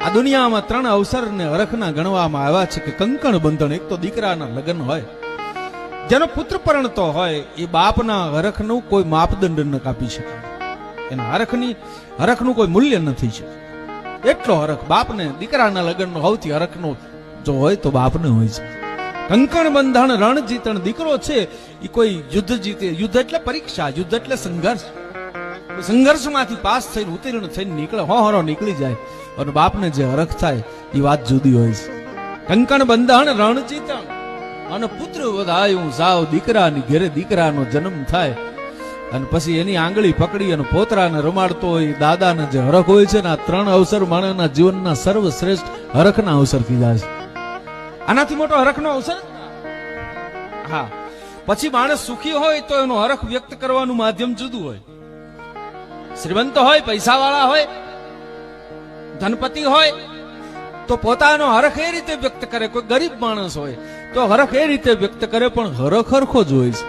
આ દુનિયામાં 3 અવસરને હરખના ગણવામાં આવ્યા છે કે કંકણ બંધન, એક તો દીકરાના લગ્ન હોય, જેનો પુત્ર પરણતો હોય એ બાપના હરખનું કોઈ માપદંડ ન કાપી શકે, એના હરખનું કોઈ મૂલ્ય નથી છે. એટલો હરખ બાપને દીકરાના લગ્નનો સૌથી હરખનો જો હોય તો બાપને હોય છે. કંકણ બંધન રણ જીતણ, દીકરો છે એ કોઈ યુદ્ધ જીતે, યુદ્ધ એટલે પરીક્ષા, યુદ્ધ એટલે સંઘર્ષ, સંઘર્ષમાંથી પાસ થઈને ઉત્તીર્ણ થઈને નીકળે, હોહરો નીકળી જાય અને બાપને જે હરખ થાય એ વાત જુદી હોય છે. કંકણ બંધન રણ જીતણ અને પુત્ર વધાયું સાવ, દીકરાની ઘેરે દીકરાનો જન્મ થાય અને પછી એની આંગળી પકડી અને પોતરાને રમાડતો હોય દાદાને જે હરખ હોય છે ને, આ 3 અવસર માણસના જીવનના સર્વશ્રેષ્ઠ હરખના અવસર કીધા છે. આનાથી મોટો હરખનો અવસર હા. પછી માણસ સુખી હોય તો એનો હરખ વ્યક્ત કરવાનું માધ્યમ જુદું હોય. શ્રીમંત હોય, પૈસાવાળા હોય, ધનપતિ હોય તો પોતાનો હરખ એ રીતે વ્યક્ત કરે. કોઈ ગરીબ માણસ હોય તો હરખ એ રીતે વ્યક્ત કરે, પણ હરખ હરખો જ હોય છે.